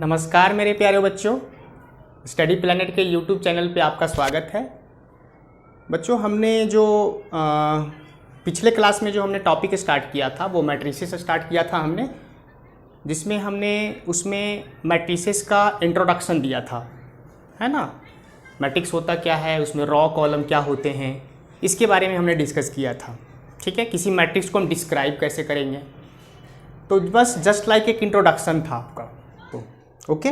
नमस्कार मेरे प्यारे बच्चों, स्टडी प्लैनेट के यूट्यूब चैनल पे आपका स्वागत है। बच्चों, हमने जो पिछले क्लास में जो हमने टॉपिक स्टार्ट किया था वो मैट्रिसेस स्टार्ट किया था हमने, जिसमें हमने उसमें मैट्रिसेस का इंट्रोडक्शन दिया था, है ना। मैट्रिक्स होता क्या है, उसमें रॉ कॉलम क्या होते हैं, इसके बारे में हमने डिस्कस किया था। ठीक है, किसी मैट्रिक्स को हम डिस्क्राइब कैसे करेंगे, तो बस जस्ट लाइक एक इंट्रोडक्शन था आपका। तो ओके,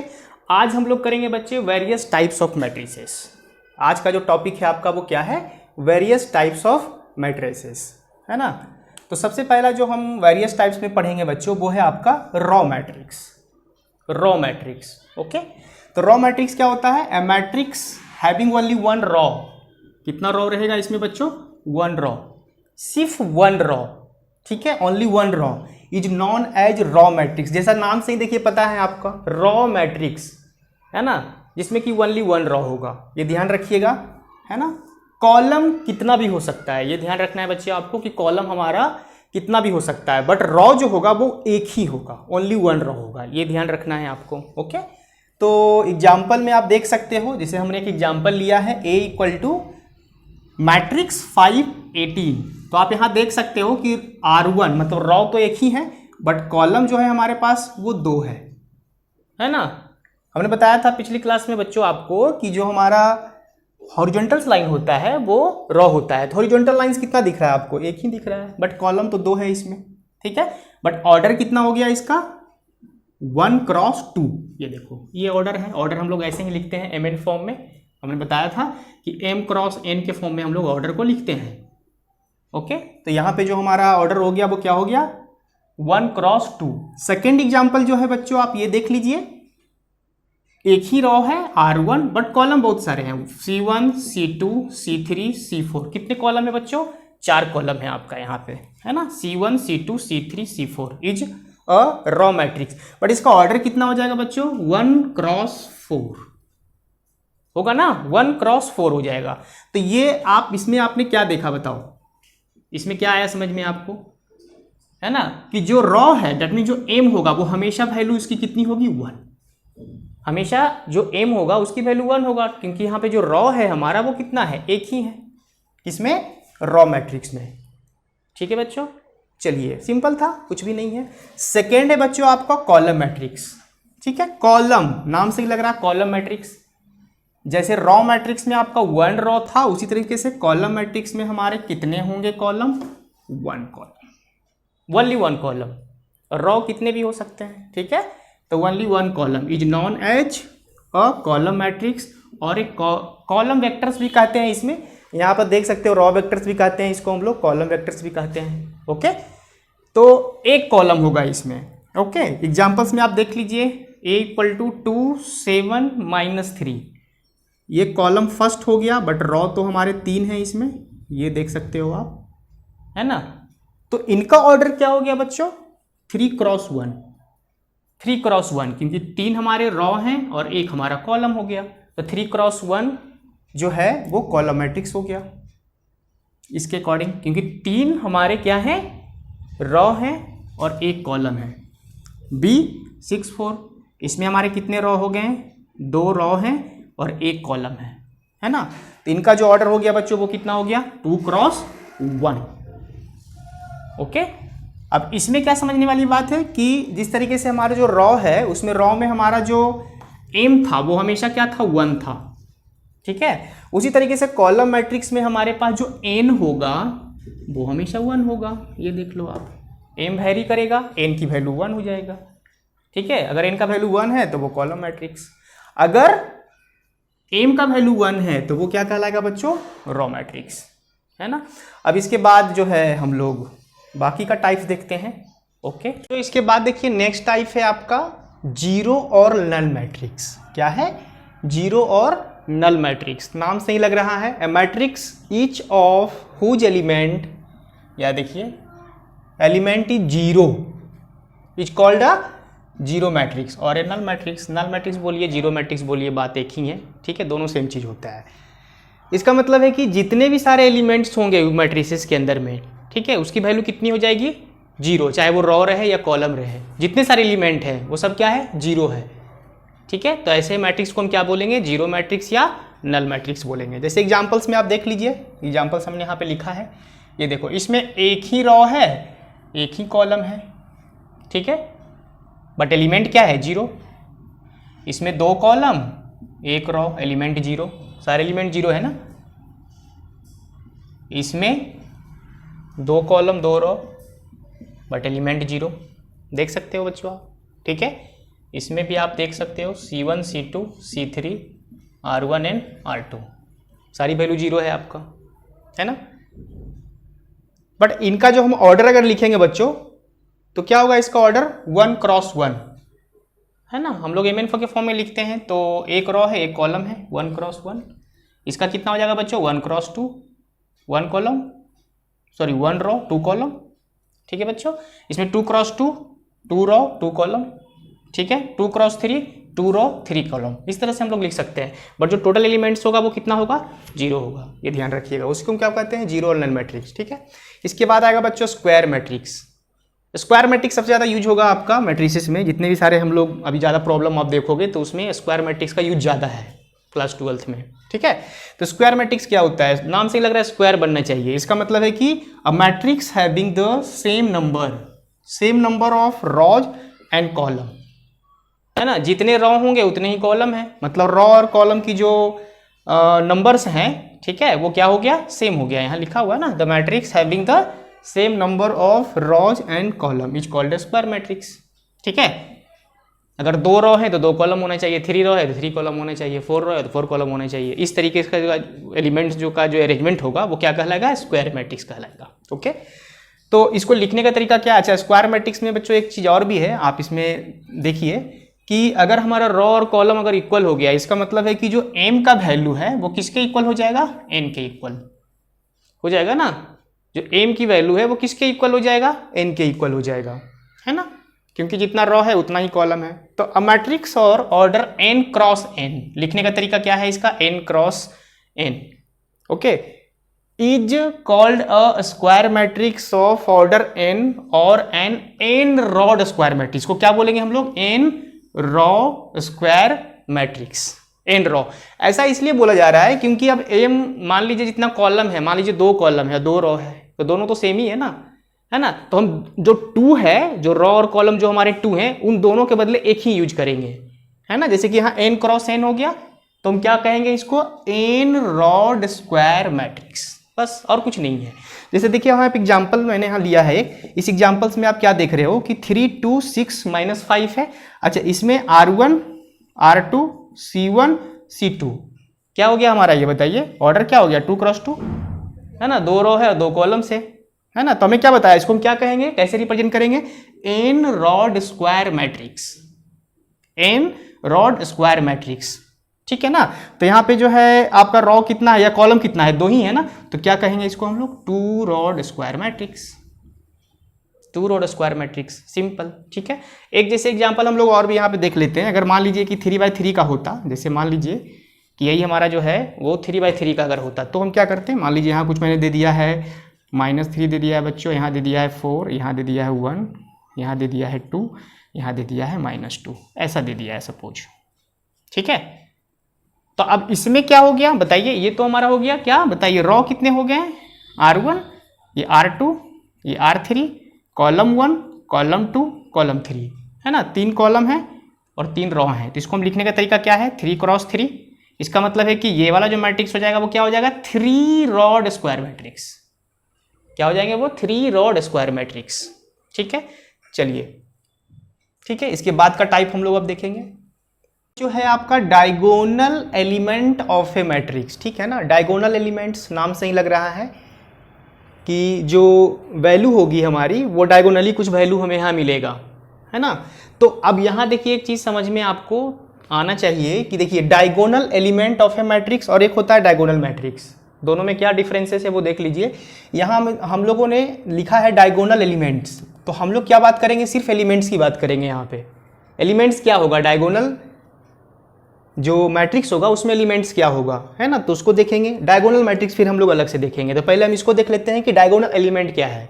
आज हम लोग करेंगे बच्चे वेरियस टाइप्स ऑफ मैट्रिसेस। आज का जो टॉपिक है आपका वो क्या है, वेरियस टाइप्स ऑफ मैट्रिसेस, है ना। तो सबसे पहला जो हम वेरियस टाइप्स में पढ़ेंगे बच्चों वो है आपका row matrix. Row matrix, okay. तो रॉ मैट्रिक्स क्या होता है, a matrix having only one row. कितना रॉ रहेगा इसमें बच्चों, वन रॉ, सिर्फ वन रॉ, ठीक है, only one row is known as row matrix. जैसा नाम से ही देखिए पता है आपका, रॉ मैट्रिक्स, है ना, जिसमें कि ओनली वन रॉ होगा, ये ध्यान रखिएगा, है ना। कॉलम कितना भी हो सकता है, ये ध्यान रखना है बच्चे आपको कि कॉलम हमारा कितना भी हो सकता है, बट रॉ जो होगा वो एक ही होगा, ओनली वन रॉ होगा, ये ध्यान रखना है आपको, ओके। तो एग्जाम्पल में आप देख सकते हो, जैसे हमने एक एग्जाम्पल लिया है A इक्वल टू मैट्रिक्स 518। तो आप यहाँ देख सकते हो कि R1 मतलब रॉ तो एक ही है, बट कॉलम जो है हमारे पास वो दो है ना। हमने बताया था पिछली क्लास में बच्चों आपको कि जो हमारा हॉरिजॉन्टल लाइन होता है वो रॉ होता है। तो हॉरिजॉन्टल लाइंस कितना दिख रहा है आपको, एक ही दिख रहा है, बट कॉलम तो दो है इसमें, ठीक है। बट ऑर्डर कितना हो गया इसका, 1x2। ये देखो, ये ऑर्डर है, ऑर्डर हम लोग ऐसे ही लिखते हैं mn फॉर्म में। हमने बताया था कि m×n के फॉर्म में हम लोग ऑर्डर को लिखते हैं, ओके। तो यहाँ पे जो हमारा ऑर्डर हो गया वो क्या हो गया, 1x2। सेकेंड एग्जाम्पल जो है बच्चों आप ये देख लीजिए, एक ही रॉ है R1 बट कॉलम बहुत सारे हैं, C1 C2 C3 C4। कितने कॉलम है बच्चों, 4 कॉलम है आपका यहाँ पे, है ना। C1 C2 C3 C4 is a raw matrix, but इसका ऑर्डर कितना हो जाएगा बच्चों, 1x4 होगा ना, 1x4 हो जाएगा। तो ये आप इसमें आपने क्या देखा बताओ, इसमें क्या आया समझ में आपको, है ना, कि जो रॉ है डेट मीन जो m होगा वो हमेशा वैल्यू इसकी कितनी होगी, 1। हमेशा जो m होगा उसकी वैल्यू 1 होगा, क्योंकि यहाँ पे जो रॉ है हमारा वो कितना है, एक ही है, किसमें, रॉ मैट्रिक्स में। ठीक है बच्चों, चलिए सिंपल था, कुछ भी नहीं है। सेकेंड है बच्चों आपका कॉलम मैट्रिक्स, ठीक है। कॉलम नाम से ही लग रहा है कॉलम मैट्रिक्स, जैसे रॉ मैट्रिक्स में आपका वन रॉ था उसी तरीके से कॉलम मैट्रिक्स में हमारे कितने होंगे column, 1 column, only 1 column. Row कितने भी हो सकते हैं, ठीक है। तो only 1 column is known as a column matrix, और एक कॉलम वेक्टर्स भी कहते हैं इसमें, यहाँ पर देख सकते हो रॉ वेक्टर्स भी कहते हैं इसको, हम लोग कॉलम वेक्टर्स भी कहते हैं, ओके। तो एक कॉलम होगा इसमें, ओके। एग्जाम्पल्स में आप देख लीजिए, A इक्वल टू 2 7 -3, ये कॉलम फर्स्ट हो गया, बट रॉ तो हमारे 3 हैं इसमें, ये देख सकते हो आप, है ना। तो इनका ऑर्डर क्या हो गया बच्चों, 3x1, 3x1, क्योंकि 3 हमारे रॉ हैं और एक हमारा कॉलम हो गया, तो 3x1 जो है वो कॉलम मैट्रिक्स हो गया इसके अकॉर्डिंग, क्योंकि 3 हमारे क्या है, रॉ हैं और एक कॉलम है। B64, इसमें हमारे कितने रॉ हो गए, 2 रॉ हैं और एक कॉलम है ना। तो इनका जो ऑर्डर हो गया बच्चों वो कितना हो गया, 2x1, ओके। अब इसमें क्या समझने वाली बात है कि जिस तरीके से हमारा जो रॉ है उसमें रॉ में हमारा जो m था वो हमेशा क्या था, 1 था, ठीक है। उसी तरीके से कॉलम मैट्रिक्स में हमारे पास जो n होगा वो हमेशा 1 होगा, ये देख लो आप, m वैरी करेगा, n की वैल्यू 1 हो जाएगा, ठीक है। अगर n का वैल्यू 1 है तो वो कॉलम मैट्रिक्स, अगर m का वैल्यू 1 है तो वो क्या कहलाएगा बच्चों, रॉ मैट्रिक्स, है ना। अब इसके बाद जो है हम लोग बाकी का टाइप्स देखते हैं, ओके। तो इसके बाद देखिए नेक्स्ट टाइप है आपका जीरो और नल मैट्रिक्स। क्या है, जीरो और नल मैट्रिक्स, नाम से ही लग रहा है, a matrix each of whose element, या देखिए element is zero is called a zero matrix, और a null matrix, null matrix बोलिए जीरो मैट्रिक्स बोलिए, बात एक ही है, ठीक है, दोनों सेम चीज होता है। इसका मतलब है कि जितने भी सारे एलिमेंट्स होंगे मैट्रिसेस के अंदर में, ठीक है, उसकी वैल्यू कितनी हो जाएगी, जीरो, चाहे वो रॉ रहे या कॉलम रहे, जितने सारे एलिमेंट हैं वो सब क्या है, जीरो है। ठीक है, तो ऐसे मैट्रिक्स को हम क्या बोलेंगे, जीरो मैट्रिक्स या नल मैट्रिक्स बोलेंगे। जैसे एग्जांपल्स में आप देख लीजिए, एग्जांपल्स हमने यहाँ पे लिखा है, ये देखो इसमें एक ही रॉ है, एक ही कॉलम है, ठीक है, बट एलिमेंट क्या है, जीरो। इसमें दो कॉलम एक रॉ, एलिमेंट जीरो, सारे एलिमेंट जीरो है ना। इसमें दो कॉलम दो रॉ बट एलिमेंट जीरो, देख सकते हो बच्चों आप, ठीक है। इसमें भी आप देख सकते हो C1 C2 C3 R1 and R2, सारी वैल्यू जीरो है आपका, है ना। बट इनका जो हम ऑर्डर अगर लिखेंगे बच्चों तो क्या होगा, इसका ऑर्डर 1 क्रॉस 1 है ना। हम लोग MN4 के फॉर्म में लिखते हैं, तो एक रॉ है एक कॉलम है, 1 क्रॉस 1। इसका कितना हो जाएगा बच्चों, 1 cross 2, 1 column, sorry 1 raw 2 column, ठीक है बच्चों। इसमें 2 क्रॉस 2, 2 रॉ 2 कॉलम, ठीक है, 2 क्रॉस 3, 2 रॉ 3 कॉलम, इस तरह से हम लोग लिख सकते हैं। बट जो टोटल एलिमेंट्स होगा वो कितना होगा, जीरो होगा, ये ध्यान रखिएगा। उसको हम क्या कहते हैं, जीरो और नल मैट्रिक्स, ठीक है। इसके बाद आएगा बच्चों स्क्वायर मैट्रिक्स। स्क्वायर मैट्रिक्स सबसे ज़्यादा यूज होगा आपका मैट्रिसेस में, जितने भी सारे हम लोग अभी ज़्यादा प्रॉब्लम आप देखोगे तो उसमें स्क्वायर मैट्रिक्स का यूज ज़्यादा है क्लास 12th में, ठीक है। तो स्क्वायर मैट्रिक्स क्या होता है, नाम से ही लग रहा है स्क्वायर बनना चाहिए। इसका मतलब है कि a matrix having the same number of rows and column, है ना। जितने रॉ होंगे उतने ही कॉलम है, मतलब रॉ और कॉलम की जो नंबर्स हैं, ठीक है, वो क्या हो गया, सेम हो गया। यहाँ लिखा हुआ है ना, the matrix having the same number of rows and column is called square matrix, ठीक है। अगर 2 रॉ है तो 2 कॉलम होना चाहिए, 3 रॉ है तो 3 कॉलम होना चाहिए, 4 रॉ है तो 4 कॉलम होना चाहिए। इस तरीके का जो एलिमेंट्स जो अरेंजमेंट होगा वो क्या कहलाएगा, स्क्वायर मैट्रिक्स कहलाएगा, ओके। तो इसको लिखने का तरीका क्या, अच्छा स्क्वायर मैट्रिक्स में बच्चों एक चीज़ और भी है, आप इसमें देखिए कि अगर हमारा रॉ और कॉलम अगर इक्वल हो गया, इसका मतलब है कि जो m का वैल्यू है वो किसके इक्वल हो जाएगा, n के इक्वल हो जाएगा ना। जो m की वैल्यू है वो किसके इक्वल हो जाएगा, n के इक्वल हो जाएगा, है ना, क्योंकि जितना रॉ है उतना ही कॉलम है। तो अ मैट्रिक्स और ऑर्डर n क्रॉस n, लिखने का तरीका क्या है इसका, n cross n, okay, is called a square matrix of order n और an n rowed square matrix को क्या बोलेंगे हम लोग, n row square matrix, n row. ऐसा इसलिए बोला जा रहा है क्योंकि अब m मान लीजिए जितना कॉलम है, मान लीजिए 2 कॉलम है 2 रॉ है, तो दोनों तो सेम ही है ना, है ना। तो हम जो 2 है, जो रॉ और कॉलम जो हमारे 2 हैं, उन दोनों के बदले एक ही यूज करेंगे, है ना। जैसे कि यहाँ n क्रॉस n हो गया, तो हम क्या कहेंगे इसको, n रॉड स्क्वायर मैट्रिक्स, बस और कुछ नहीं है। जैसे देखिए यहाँ पे एग्जाम्पल मैंने यहाँ लिया है एक, इस एग्जाम्पल्स में आप क्या देख रहे हो कि 3 2 6 -5 है। अच्छा, इसमें R1 R2 C1 C2 क्या हो गया हमारा, ये बताइए ऑर्डर क्या हो गया, 2 क्रॉस 2, है ना, 2 रॉ है और 2 कॉलम से, है ना। तो हमें क्या बताया, इसको हम क्या कहेंगे, कैसे रिप्रेजेंट करेंगे, n rowed square matrix, n rowed square matrix, ठीक है ना। तो यहाँ पे जो है आपका रॉ कितना है या कॉलम कितना है, 2 ही है ना, तो क्या कहेंगे इसको हम लोग, 2 rod square matrix, 2 rod square matrix, simple, ठीक है। एक जैसे एग्जांपल हम लोग और भी यहाँ पे देख लेते हैं। अगर मान लीजिए कि 3/3 का होता, जैसे मान लीजिए कि यही हमारा जो है वो 3/3 का अगर होता, तो हम क्या करते हैं, मान लीजिए यहाँ कुछ मैंने दे दिया है -3 दे दिया है बच्चों, यहाँ दे दिया है 4, यहाँ दे दिया है 1, यहाँ दे दिया है 2, यहाँ दे दिया है -2, ऐसा दे दिया है सपोज, ठीक है। तो अब इसमें क्या हो गया बताइए, ये तो हमारा हो गया क्या बताइए, रॉ कितने हो गए, R1, ये R2, ये R3, कॉलम 1 कॉलम 2 कॉलम 3, है ना, 3 कॉलम है और 3 रॉ हैं। तो इसको हम लिखने का तरीका क्या है, 3 क्रॉस 3, इसका मतलब है कि ये वाला जो मैट्रिक्स हो जाएगा वो क्या हो जाएगा, 3 रॉड स्क्वायर मैट्रिक्स, क्या हो जाएंगे वो, 3 रॉड स्क्वायर मैट्रिक्स, ठीक है। चलिए ठीक है, इसके बाद का टाइप हम लोग अब देखेंगे, जो है आपका diagonal element of A matrix, ठीक है ना। डायगोनल एलिमेंट्स नाम से ही लग रहा है कि जो वैल्यू होगी हमारी वो डायगोनली कुछ वैल्यू हमें यहाँ मिलेगा, है ना। तो अब यहाँ देखिए एक चीज़ समझ में आपको आना चाहिए कि देखिए diagonal element of A matrix और एक होता है डायगोनल मैट्रिक्स, दोनों में क्या डिफरेंसेस है वो देख लीजिए। यहाँ हम लोगों ने लिखा है डायगोनल एलिमेंट्स, तो हम लोग क्या बात करेंगे, सिर्फ एलिमेंट्स की बात करेंगे। यहाँ पे एलिमेंट्स क्या होगा, डायगोनल जो मैट्रिक्स होगा उसमें एलिमेंट्स क्या होगा, है ना, तो उसको देखेंगे। डायगोनल मैट्रिक्स फिर हम लोग अलग से देखेंगे। तो पहले हम इसको देख लेते हैं कि डायगोनल एलिमेंट क्या है।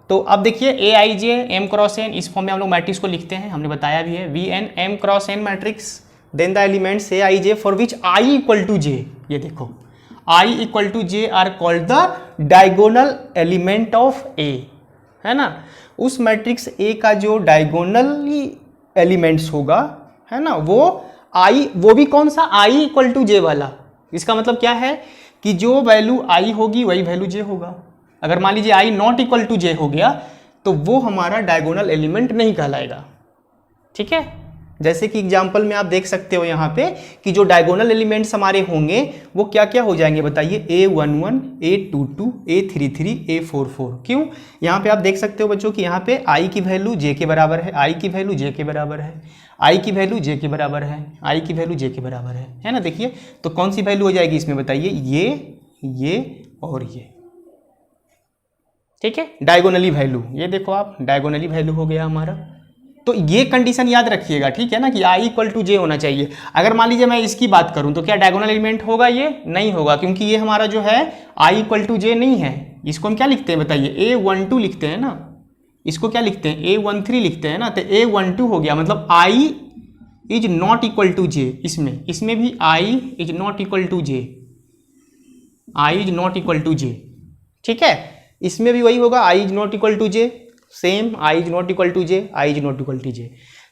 तो अब देखिए Aij m क्रॉस n, इस फॉर्म में हम लोग मैट्रिक्स को लिखते हैं, हमने बताया भी है, Vn m cross n matrix, then the elements A I J for which I equal to J, ये देखो I equal to J are called the diagonal element of A, है ना। उस मैट्रिक्स ए का जो डायगोनली एलिमेंट्स होगा, है ना, वो भी कौन सा, आई इक्वल टू जे वाला। इसका मतलब क्या है कि जो वैल्यू आई होगी वही वैल्यू जे होगा। अगर मान लीजिए आई नॉट इक्वल टू जे हो गया तो वो हमारा डायगोनल एलिमेंट नहीं कहलाएगा, ठीक है। जैसे कि एग्जांपल में आप देख सकते हो यहाँ पे कि जो डायगोनल एलिमेंट्स हमारे होंगे वो क्या क्या हो जाएंगे बताइए, A11, A22, A33, A44। क्यों? यहाँ पे आप देख सकते हो बच्चों कि यहाँ पे आई की वैल्यू जे के बराबर है, आई की वैल्यू जे के बराबर है, आई की वैल्यू जे के बराबर है, आई की वैल्यू जे के बराबर है ना। देखिए तो कौन सी वैल्यू हो जाएगी इसमें बताइए, ये और ये, ठीक है, डायगोनली वैल्यू। ये देखो आप, डायगोनली वैल्यू हो गया हमारा। तो ये कंडीशन याद रखिएगा, ठीक है ना, कि आई इक्वल टू जे होना चाहिए। अगर मान लीजिए मैं इसकी बात करूं तो क्या डायगोनल एलिमेंट होगा, ये नहीं होगा, क्योंकि ये हमारा जो है आई इक्वल टू जे नहीं है। इसको हम क्या लिखते हैं बताइए, A12 लिखते हैं ना, इसको क्या लिखते हैं, A13 लिखते हैं ना। तो A12 हो गया, मतलब I is not equal to J. इसमें भी I is not equal to J, I is not equal to J, ठीक है। इसमें भी वही होगा, I is not equal to J, same I is not equal to J, I is not equal to J.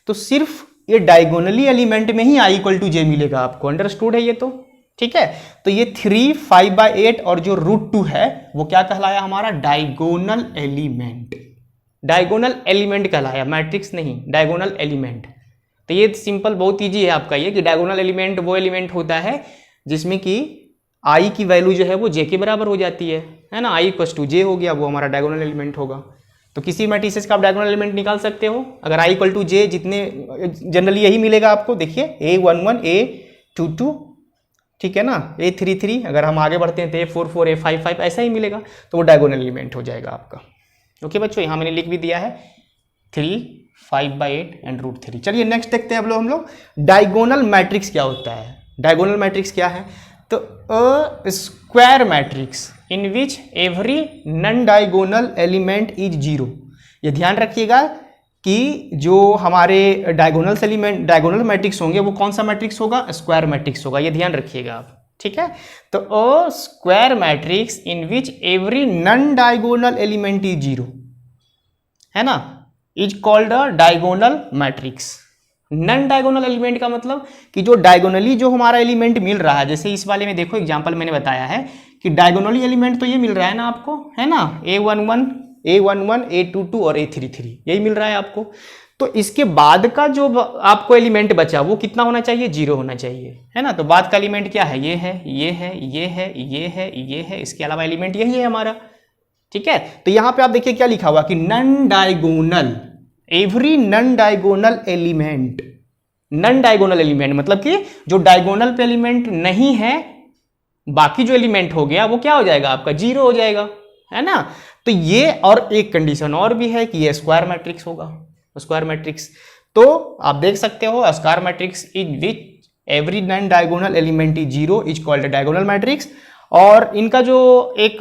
तो सिर्फ ये diagonally element में ही आई इक्वल टू जे मिलेगा आपको, अंडरस्टूड है ये तो, ठीक है। तो ये 3, 5/8 और जो √2 है वो क्या कहलाया हमारा, डायगोनल एलिमेंट। डायगोनल एलिमेंट कहलाया, मैट्रिक्स नहीं, डायगोनल एलिमेंट। तो ये सिंपल बहुत ईजी है आपका ये, कि डायगोनल एलिमेंट वो एलिमेंट होता है जिसमें कि आई की वैल्यू जो है वो जे के बराबर हो जाती है ना। आई इक्वल टू जे हो गया, वो हमारा डायगोनल एलिमेंट होगा। तो किसी मैट्रिसेस का आप डायगोनल एलिमेंट निकाल सकते हो। अगर आई इक्वल टू जे, जितने जनरली यही मिलेगा आपको, देखिए A11, A22, ठीक है ना, A33, अगर हम आगे बढ़ते हैं तो A44, A55 ऐसा ही मिलेगा, तो वो डायगोनल एलिमेंट हो जाएगा आपका। ओके बच्चों, यहाँ मैंने लिख भी दिया है 3, 5/8 एंड √3। चलिए नेक्स्ट देखते हैं हम लोग डायगोनल मैट्रिक्स क्या होता है। डायगोनल मैट्रिक्स क्या है, तो अ square matrix in which every non diagonal element is 0। ये ध्यान रखिएगा कि जो हमारे डायगोनल मैट्रिक्स होंगे वो कौन सा मैट्रिक्स होगा, स्क्वायर मैट्रिक्स होगा। ये ध्यान रखिएगा आप, ठीक है। तो अ square matrix in which every non diagonal element is 0, है ना, is called a diagonal matrix. Non diagonal element का मतलब कि जो डायगोनली जो हमारा एलिमेंट मिल रहा है, जैसे इस वाले में देखो एग्जांपल मैंने बताया है कि डायगोनली एलिमेंट तो ये मिल रहा है ना आपको, है ना, A11, A22 और A33 यही मिल रहा है आपको। तो इसके बाद का जो आपको एलिमेंट बचा वो कितना होना चाहिए, 0 होना चाहिए, है ना। तो बाद का एलिमेंट क्या है, ये है, ये है, ये है, ये है, ये है, इसके अलावा एलिमेंट यही है हमारा, ठीक है। तो यहाँ पे आप देखिए क्या लिखा हुआ कि non diagonal, every non diagonal element. Non diagonal element मतलब कि जो डायगोनल पे एलिमेंट नहीं है, बाकी जो एलिमेंट हो गया वो क्या हो जाएगा आपका, 0 हो जाएगा, है ना। तो ये और एक कंडीशन और भी है कि ये स्क्वायर मैट्रिक्स होगा, स्क्वायर मैट्रिक्स। तो आप देख सकते हो square matrix in which every non diagonal element is 0 is called diagonal matrix. और इनका जो एक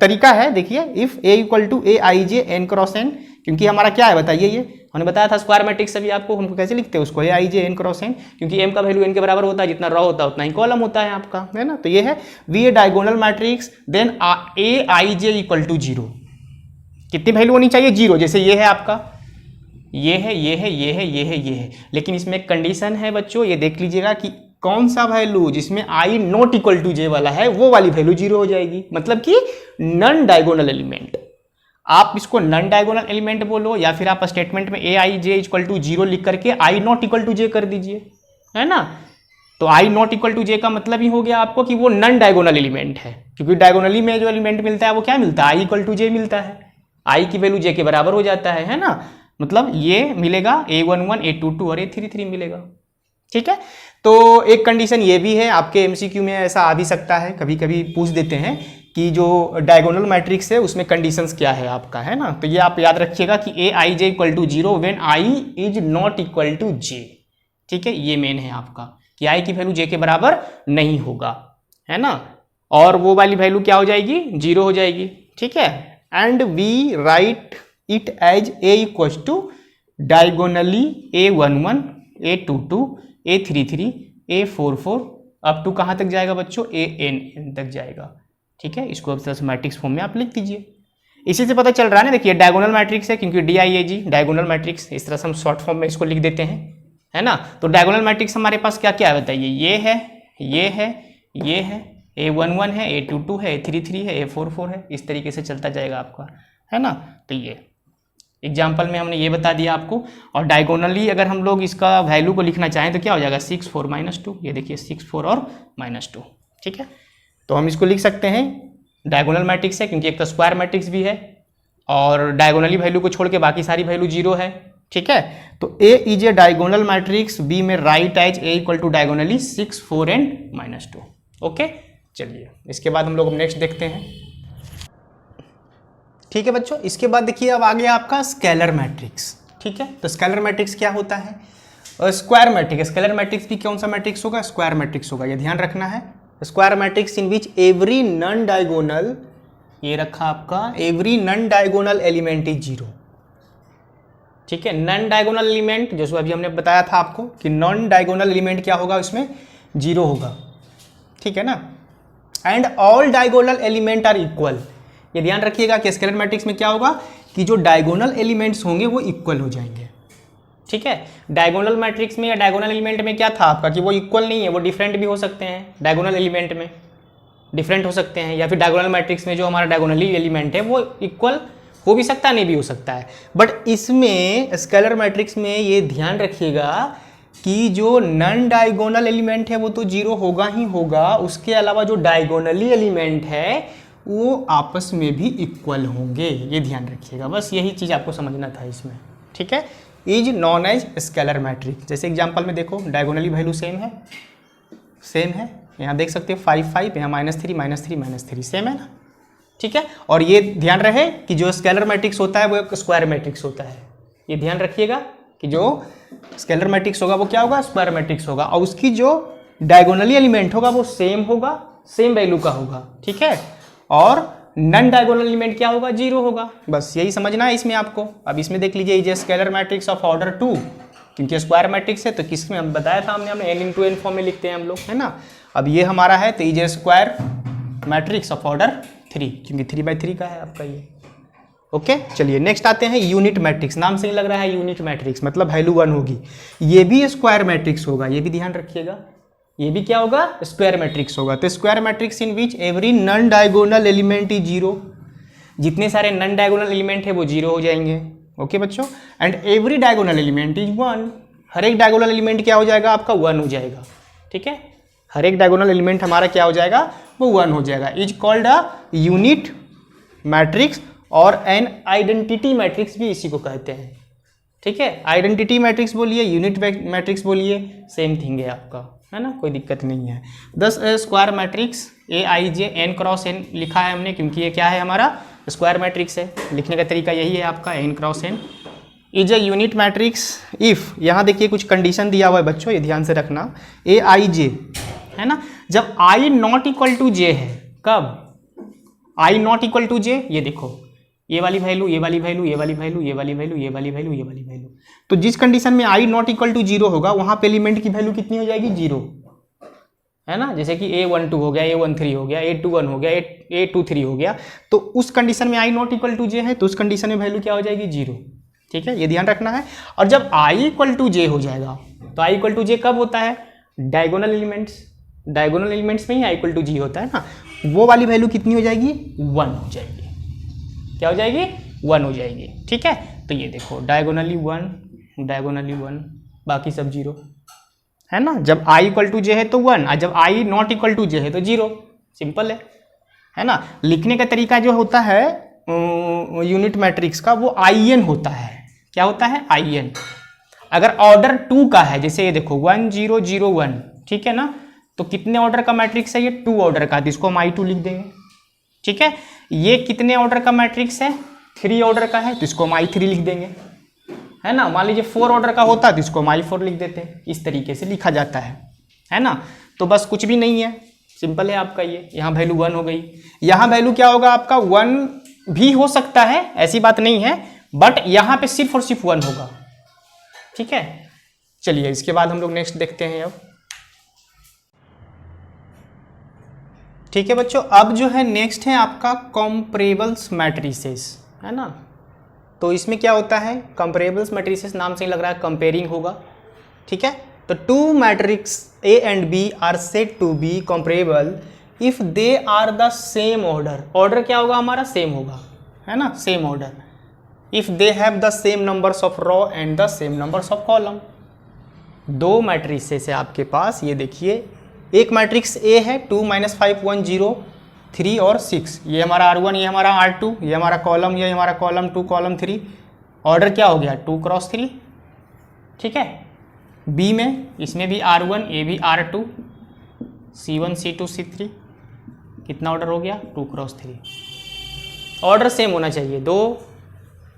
तरीका है, देखिए, if A equal to AIJ n cross n, क्योंकि हमारा क्या है बताइए, ये हमने बताया था स्क्वायर मैट्रिक्स अभी आपको, हमको कैसे लिखते हैं उसको, AIJ n क्रॉस n, क्योंकि m का वैल्यू n के बराबर होता है, जितना रो होता है उतना ही कॉलम होता है आपका, है ना। तो ये है we a diagonal matrix, then AIJ equal to 0। कितनी वैल्यू होनी चाहिए, 0। जैसे ये है आपका, ये है, ये है, ये है, ये है, ये है, लेकिन इसमें एक कंडीशन है बच्चों, ये देख लीजिएगा कि कौन सा वैल्यू जिसमें आई नॉट इक्वल टू जे वाला है वो वाली वैल्यू 0 हो जाएगी, मतलब कि नॉन डायगोनल एलिमेंट। आप इसको नॉन डायगोनल एलिमेंट बोलो या फिर आप स्टेटमेंट में AIJ इक्वल टू 0 लिख करके आई नॉट इक्वल टू जे कर दीजिए, है ना। तो आई नॉट इक्वल टू जे का मतलब ही हो गया आपको कि वो नॉन डायगोनल एलिमेंट है, क्योंकि डायगोनली में जो एलिमेंट मिलता है वो क्या मिलता है, आई इक्वल टू जे मिलता है, आई की वैल्यू जे के बराबर हो जाता है ना। मतलब ये मिलेगा A11, A22 और A33 मिलेगा, ठीक है। तो एक कंडीशन ये भी है, आपके MCQ में ऐसा आ भी सकता है, कभी कभी पूछ देते हैं कि जो डायगोनल मैट्रिक्स है उसमें कंडीशंस क्या है आपका, है ना। तो ये आप याद रखिएगा कि AIJ equal to 0 when I is not equal to J, ठीक है। ये मेन है आपका कि आई की वैल्यू जे के बराबर नहीं होगा, है ना, और वो वाली वैल्यू क्या हो जाएगी, 0 हो जाएगी, ठीक है। And we write it as A equal to diagonally A11, A22 A33 A44 up to कहाँ तक जाएगा बच्चों, AN तक जाएगा। ठीक है, इसको अब तरह से मैट्रिक्स फॉर्म में आप लिख दीजिए। इसी से पता चल रहा है ना, देखिए डायगोनल मैट्रिक्स है क्योंकि DIAG डायगोनल मैट्रिक्स, इस तरह से हम शॉर्ट फॉर्म में इसको लिख देते हैं, है ना। तो डायगोनल मैट्रिक्स हमारे पास क्या क्या है बताइए, ये है, ये है, ये है, A11 है, A22 है, A33 है, A44 है, इस तरीके से चलता जाएगा आपका, है ना। तो ये एग्जाम्पल में हमने ये बता दिया आपको। और डायगोनली अगर हम लोग इसका वैल्यू को लिखना चाहें तो क्या हो जाएगा, 6 4 -2, ये देखिए 6 4 और -2। ठीक है, तो हम इसको लिख सकते हैं डायगोनल मैट्रिक्स है क्योंकि एक तो स्क्वायर मैट्रिक्स भी है और डायगोनली वैल्यू को छोड़ के बाकी सारी वैल्यू 0 है। ठीक है, तो A is a diagonal matrix, B में write as A equal to diagonally 6 4 and -2। Okay, चलिए इसके बाद हम लोग नेक्स्ट देखते हैं। ठीक है बच्चों, इसके बाद देखिए अब आ गया आपका स्केलर मैट्रिक्स। ठीक है, तो स्केलर मैट्रिक्स क्या होता है, स्क्वायर मैट्रिक्स। स्केलर मैट्रिक्स भी कौन सा मैट्रिक्स होगा, स्क्वायर मैट्रिक्स होगा, ये ध्यान रखना है। Square matrix in which every non diagonal, ये रखा आपका, every non diagonal element is 0। ठीक है, नॉन डायगोनल एलिमेंट, जैसे अभी हमने बताया था आपको कि नॉन डायगोनल एलिमेंट क्या होगा, उसमें 0 होगा। ठीक है ना, and all diagonal element are equal. ये ध्यान रखिएगा कि स्केलर मैट्रिक्स में क्या होगा कि जो डायगोनल एलिमेंट्स होंगे वो इक्वल हो जाएंगे। ठीक है, डायगोनल मैट्रिक्स में या डायगोनल एलिमेंट में क्या था आपका कि वो इक्वल नहीं है, वो डिफरेंट भी हो सकते हैं। डायगोनल एलिमेंट में डिफरेंट हो सकते हैं, या फिर डायगोनल मैट्रिक्स में जो हमारा डायगोनली एलिमेंट है वो इक्वल हो भी सकता है, नहीं भी हो सकता है। बट इसमें स्केलर मैट्रिक्स में ये ध्यान रखिएगा कि जो नॉन डायगोनल एलिमेंट है वो तो 0 होगा ही होगा, उसके अलावा जो डायगोनली एलिमेंट है वो आपस में भी इक्वल होंगे, ये ध्यान रखिएगा। बस यही चीज़ आपको समझना था इसमें। ठीक है, is known as scalar matrix. जैसे एग्जांपल में देखो डायगोनली वैल्यू सेम है, यहाँ देख सकते हो 5 5, यहाँ -3 -3 -3 सेम है ना। ठीक है, और ये ध्यान रहे कि जो स्केलर मैट्रिक्स होता है वो एक स्क्वायर मैट्रिक्स होता है। ये ध्यान रखिएगा कि जो स्केलर मैट्रिक्स होगा वो क्या होगा, स्क्वायर मैट्रिक्स होगा, और उसकी जो डायगोनली एलिमेंट होगा वो सेम होगा, सेम वैल्यू का होगा। ठीक है, और नॉन डायगोनल एलिमेंट क्या होगा, 0 होगा। बस यही समझना है इसमें आपको। अब इसमें देख लीजिए, ये स्केलर मैट्रिक्स ऑफ ऑर्डर 2, क्योंकि स्क्वायर मैट्रिक्स है तो किसमें हम बताया था हमने n × n फॉर्म में लिखते हैं हम लोग, है ना। अब ये हमारा है तो ये स्क्वायर मैट्रिक्स ऑफ ऑर्डर 3, क्योंकि 3/3 का है आपका ये। ओके, चलिए नेक्स्ट आते हैं यूनिट मैट्रिक्स। नाम से ही लग रहा है यूनिट मैट्रिक्स, मतलब वैल्यू 1 होगी। ये भी स्क्वायर मैट्रिक्स होगा, ये भी ध्यान रखिएगा, ये भी क्या होगा, स्क्वायर मैट्रिक्स होगा। तो square matrix in which every non diagonal element is 0। जितने सारे नॉन डायगोनल एलिमेंट है वो 0 हो जाएंगे। ओके बच्चों, and every diagonal element is 1। हर एक डायगोनल एलिमेंट क्या हो जाएगा आपका, 1 हो जाएगा। ठीक है, हर एक डायगोनल एलिमेंट हमारा क्या हो जाएगा, वो 1 हो जाएगा। Is called a unit matrix, और एन आइडेंटिटी मैट्रिक्स भी इसी को कहते हैं। ठीक है, आइडेंटिटी मैट्रिक्स बोलिए, यूनिट मैट्रिक्स बोलिए, सेम थिंग है आपका, है ना, कोई दिक्कत नहीं है। 10 square matrix AIJ n × n लिखा है हमने क्योंकि ये क्या है, हमारा स्क्वायर मैट्रिक्स है। लिखने का तरीका यही है आपका, n × n is a unit matrix if, यहाँ देखिए कुछ कंडीशन दिया हुआ है बच्चों, ये ध्यान से रखना। AIJ है ना, जब I ≠ J है, कब I ≠ J, ये देखो ये वाली वैल्यू, ये वाली वैल्यू, ये वाली वैल्यू, ये वाली वैल्यू, ये वाली वैल्यू, ये वाली वैल्यू। तो जिस कंडीशन में I ≠ 0 होगा वहां पे एलिमेंट की वैल्यू कितनी हो जाएगी, 0, है ना। जैसे कि A12 हो गया, A13 हो गया, A21 हो गया, A23 हो गया, तो उस कंडीशन में I ≠ J है तो उस कंडीशन में वैल्यू क्या हो जाएगी, 0। ठीक है, ये ध्यान रखना है। और जब I = J हो जाएगा तो I = J कब होता है, डायगोनल एलिमेंट्स में ही I = J होता है ना, वो वाली वैल्यू कितनी हो जाएगी, 1 हो जाएगी। क्या हो जाएगी, 1 हो जाएगी। ठीक है, तो ये देखो डायगोनली 1, बाकी सब 0, है ना। जब I = J है तो 1, और जब I ≠ J है तो 0। सिंपल है ना। लिखने का तरीका जो होता है यूनिट मैट्रिक्स का, वो IN होता है। क्या होता है, IN। अगर ऑर्डर 2 का है, जैसे ये देखो 1 0 0 1, ठीक है ना, तो कितने ऑर्डर का मैट्रिक्स है, ये 2 ऑर्डर का, तो इसको हम I2 लिख देंगे। ठीक है, ये कितने ऑर्डर का मैट्रिक्स है, 3 ऑर्डर का है, तो इसको हम I3 लिख देंगे, है ना। मान लीजिए 4 ऑर्डर का होता है तो इसको हम I4 लिख देते हैं। इस तरीके से लिखा जाता है ना। तो बस कुछ भी नहीं है, सिंपल है आपका ये। यहाँ वैल्यू 1 हो गई, यहाँ वैल्यू क्या होगा आपका, 1 भी हो सकता है, ऐसी बात नहीं है, बट यहाँ पे सिर्फ और सिर्फ 1 होगा। ठीक है, चलिए इसके बाद हम लोग नेक्स्ट देखते हैं अब। ठीक है बच्चों, अब जो है नेक्स्ट है आपका कंपैरेबल्स मैट्रिसेस, है ना। तो इसमें क्या होता है, कंपैरेबल्स मैट्रिसेस नाम से ही लग रहा है कंपेयरिंग होगा। ठीक है, तो two matrix A and B are said to be comparable if they are the same order. Order क्या होगा हमारा, सेम होगा, है ना, same order. If they have the same numbers of row and the same numbers of column. दो matrices है आपके पास, ये देखिए, एक मैट्रिक्स ए है 2 - 5 1 0 3 और 6, ये हमारा R1, ये हमारा R2, ये हमारा कॉलम, ये हमारा कॉलम 2 कॉलम 3। ऑर्डर क्या हो गया, 2 × 3। ठीक है, बी में, इसमें भी R1, ये भी R2, C1 C2 C3, कितना ऑर्डर हो गया, 2 × 3। ऑर्डर सेम होना चाहिए, दो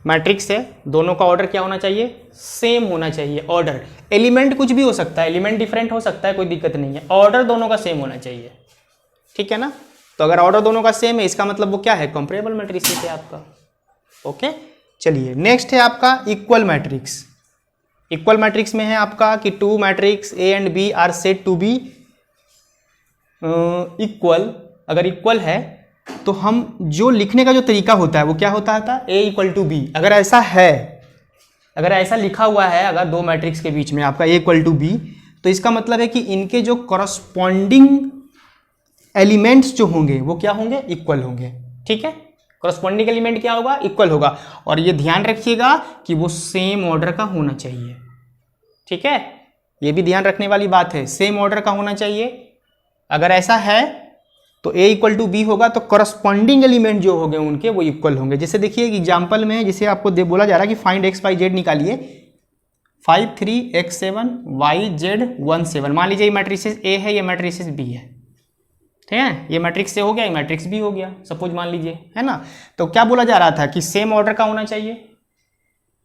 मैट्रिक्स है, दोनों का ऑर्डर क्या होना चाहिए, सेम होना चाहिए। ऑर्डर, एलिमेंट कुछ भी हो सकता है, एलिमेंट डिफरेंट हो सकता है, कोई दिक्कत नहीं है, ऑर्डर दोनों का सेम होना चाहिए। ठीक है ना, तो अगर ऑर्डर दोनों का सेम है इसका मतलब वो क्या है, कंपैरेबल मैट्रिक्स है आपका। ओके, चलिए नेक्स्ट है आपका इक्वल मैट्रिक्स। इक्वल मैट्रिक्स में है आपका कि two matrix A and B are said to be equal. अगर इक्वल है तो हम जो लिखने का जो तरीका होता है वो क्या होता था, ए इक्वल टू बी। अगर ऐसा है, अगर ऐसा लिखा हुआ है, अगर दो मैट्रिक्स के बीच में आपका ए इक्वल टू बी, तो इसका मतलब है कि इनके जो करस्पॉन्डिंग एलिमेंट्स जो होंगे वो क्या होंगे, इक्वल होंगे। ठीक है, करस्पॉन्डिंग एलिमेंट क्या होगा, इक्वल होगा। और ये ध्यान रखिएगा कि वो सेम ऑर्डर का होना चाहिए। ठीक है, ये भी ध्यान रखने वाली बात है, सेम ऑर्डर का होना चाहिए। अगर ऐसा है तो ए इक्वल टू बी होगा, तो करस्पॉन्डिंग एलिमेंट जो होंगे उनके वो इक्वल होंगे। जैसे देखिए एग्जाम्पल में, जिसे आपको बोला जा रहा है कि फाइंड एक्स वाई जेड निकालिए, 5 3 x 7 y z 1 7। मान लीजिए ये मैट्रिक्स ए है, ये मैट्रिक्स बी है, ठीक है, ये मैट्रिक्स ए हो गया, ये मैट्रिक्स बी हो गया, सपोज मान लीजिए, है ना। तो क्या बोला जा रहा था कि सेम ऑर्डर का होना चाहिए,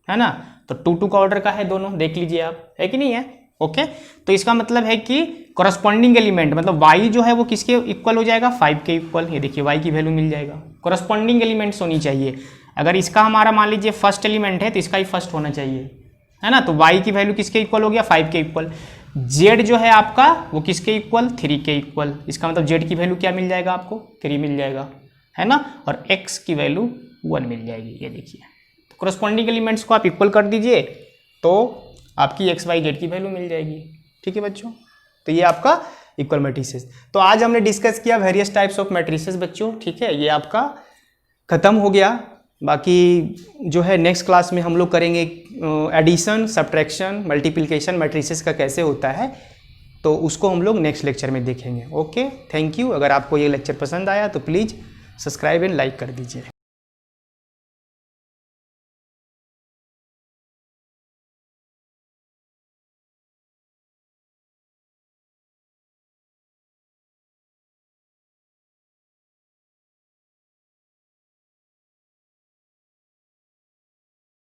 है ना। तो 2 2 का ऑर्डर का है दोनों, देख लीजिए आप, है कि नहीं है। ओके, तो इसका मतलब है कि करस्पॉन्डिंग एलिमेंट मतलब y जो है वो किसके इक्वल हो जाएगा, 5 के इक्वल। ये देखिए y की वैल्यू मिल जाएगा, करस्पॉन्डिंग एलिमेंट्स होनी चाहिए। अगर इसका हमारा मान लीजिए फर्स्ट एलिमेंट है तो इसका ही फर्स्ट होना चाहिए, है ना। तो y की वैल्यू किसके इक्वल हो गया, 5 के इक्वल। z जो है आपका वो किसके इक्वल, 3 के इक्वल। इसका मतलब z की वैल्यू क्या मिल जाएगा आपको, 3 मिल जाएगा, है ना। और x की वैल्यू 1 मिल जाएगी, ये देखिए। तो करस्पॉन्डिंग एलिमेंट्स को आप इक्वल कर दीजिए तो आपकी एक्स वाई जेड की वैल्यू मिल जाएगी। ठीक है बच्चों, तो ये आपका इक्वल मैट्रिसेस। तो आज हमने डिस्कस किया वेरियस टाइप्स ऑफ मैट्रिसेस बच्चों। ठीक है, ये आपका खत्म हो गया। बाकी जो है नेक्स्ट क्लास में हम लोग करेंगे एडिशन, सब्ट्रैक्शन, मल्टीप्लिकेशन मैट्रिसेस का कैसे होता है, तो उसको हम लोग नेक्स्ट लेक्चर में देखेंगे। Okay, thank you. अगर आपको ये लेक्चर पसंद आया तो प्लीज़ सब्सक्राइब एंड लाइक कर दीजिए।